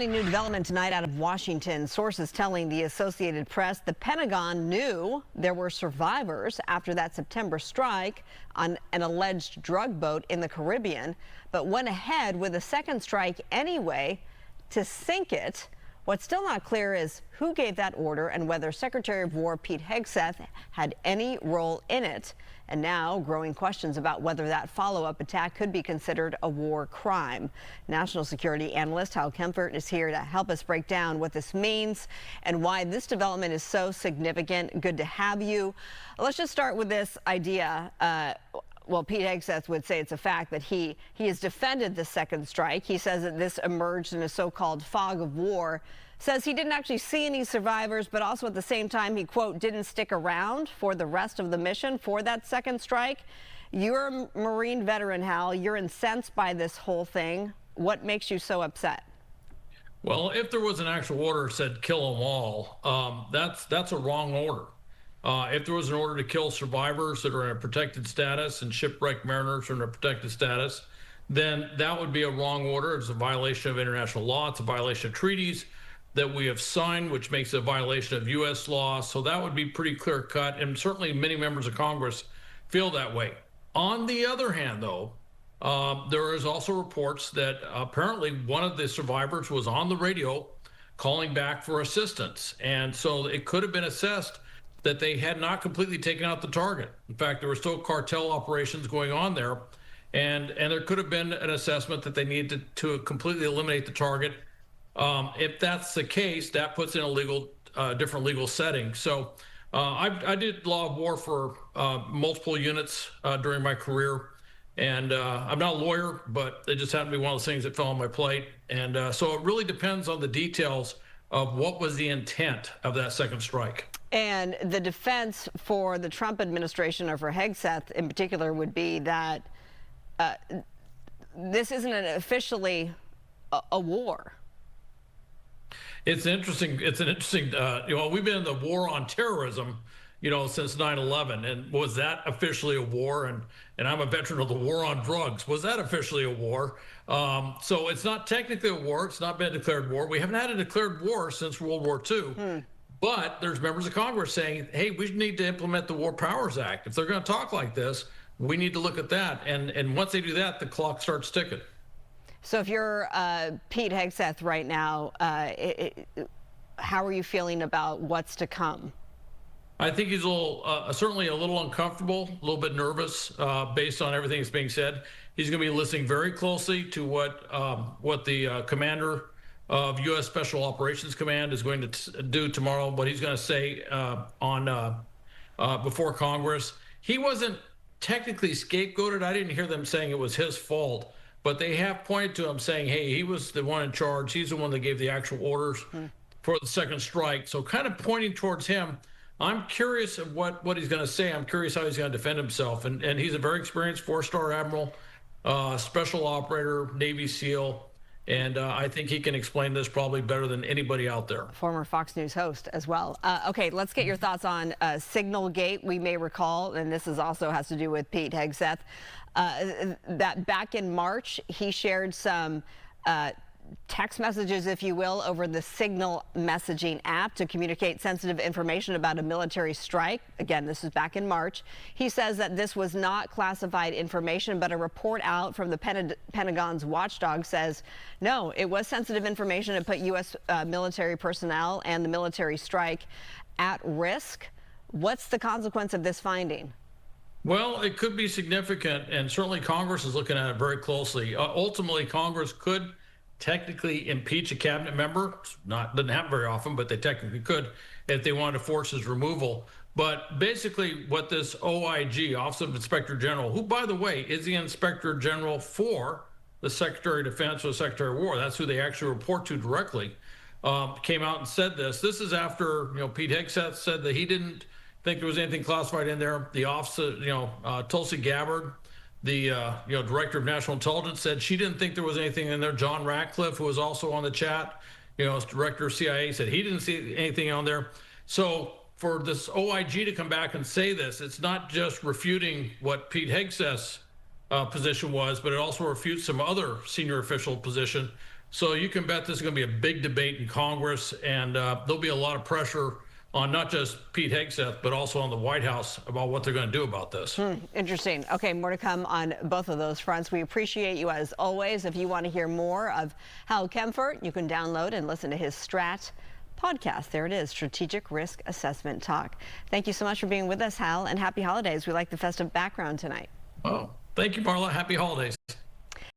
happening, new development tonight out of Washington. Sources telling the Associated Press the Pentagon knew there were survivors after that September strike on an alleged drug boat in the Caribbean, but went ahead with a second strike anyway to sink it. What's still not clear is who gave that order and whether Secretary of War Pete Hegseth had any role in it. And now growing questions about whether that follow-up attack could be considered a war crime. National security analyst Hal Kempfert is here to help us break down what this means and why this development is so significant. Good to have you. Let's just start with this idea. Well, Pete Hegseth would say it's a fact that he has defended the second strike. He says that this emerged in a so-called fog of war. Says he didn't actually see any survivors, but also at the same time, he, quote, didn't stick around for the rest of the mission for that second strike. You're a Marine veteran, Hal. You're incensed by this whole thing. What makes you so upset? Well, if there was an actual order that said kill them all, that's a wrong order. If there was an order to kill survivors that are in a protected status and shipwrecked mariners are in a protected status, then that would be a wrong order. It's a violation of international law. It's a violation of treaties that we have signed, which makes it a violation of U.S. law. So that would be pretty clear cut. And certainly many members of Congress feel that way. On the other hand, though, there is also reports that apparently one of the survivors was on the radio calling back for assistance. And so it could have been assessed that they had not completely taken out the target. In fact, there were still cartel operations going on there. And there could have been an assessment that they needed to completely eliminate the target. If that's the case, that puts in a different legal setting. So I did law of war for multiple units during my career. And I'm not a lawyer, but it just happened to be one of those things that fell on my plate. And so it really depends on the details of what was the intent of that second strike. And the defense for the Trump administration, or for Hegseth in particular, would be that this isn't officially a war. It's interesting. It's an interesting, we've been in the war on terrorism, since 9/11. And was that officially a war? And I'm a veteran of the war on drugs. Was that officially a war? So it's not technically a war. It's not been a declared war. We haven't had a declared war since World War II. But there's members of Congress saying, hey, we need to implement the War Powers Act. If they're going to talk like this, we need to look at that. And once they do that, the clock starts ticking. So if you're Pete Hegseth right now, how are you feeling about what's to come? I think he's certainly a little uncomfortable, a little bit nervous based on everything that's being said. He's going to be listening very closely to what the commander of U.S. Special Operations Command is going to do tomorrow, what he's going to say before Congress. He wasn't technically scapegoated. I didn't hear them saying it was his fault. But they have pointed to him saying, hey, he was the one in charge. He's the one that gave the actual orders for the second strike. So kind of pointing towards him. I'm curious of what he's going to say. I'm curious how he's going to defend himself. And he's a very experienced four-star admiral, special operator, Navy SEAL. And I think he can explain this probably better than anybody out there. Former Fox News host as well. Okay, let's get your thoughts on Signalgate. We may recall, and this also has to do with Pete Hegseth, that back in March, he shared some text messages, if you will, over the Signal messaging app to communicate sensitive information about a military strike. Again, this is back in March. He says that this was not classified information, but a report out from the Pentagon's watchdog says, no, it was sensitive information. It put U.S. military personnel and the military strike at risk. What's the consequence of this finding? Well, it could be significant, and certainly Congress is looking at it very closely. Ultimately, Congress could technically impeach a cabinet member. Doesn't happen very often, but they technically could if they wanted to force his removal. But basically what this OIG, Office of Inspector General, who, by the way, is the Inspector General for the Secretary of Defense or the Secretary of War, that's who they actually report to directly, came out and said this. This is after, Pete Hegseth said that he didn't think there was anything classified in there. The office, Tulsi Gabbard, the director of national intelligence, said she didn't think there was anything in there. John Ratcliffe, who was also on the chat, as director of CIA, said he didn't see anything on there. So for this OIG to come back and say this, it's not just refuting what Pete Hegseth's position was, but it also refutes some other senior official position So you can bet this is going to be a big debate in Congress, and there'll be a lot of pressure on not just Pete Hegseth, but also on the White House about what they're going to do about this. Interesting. Okay, more to come on both of those fronts. We appreciate you as always. If you want to hear more of Hal Kempfert, you can download and listen to his Strat podcast. There it is, Strategic Risk Assessment Talk. Thank you so much for being with us, Hal, and happy holidays. We like the festive background tonight. Oh, thank you, Marla. Happy holidays.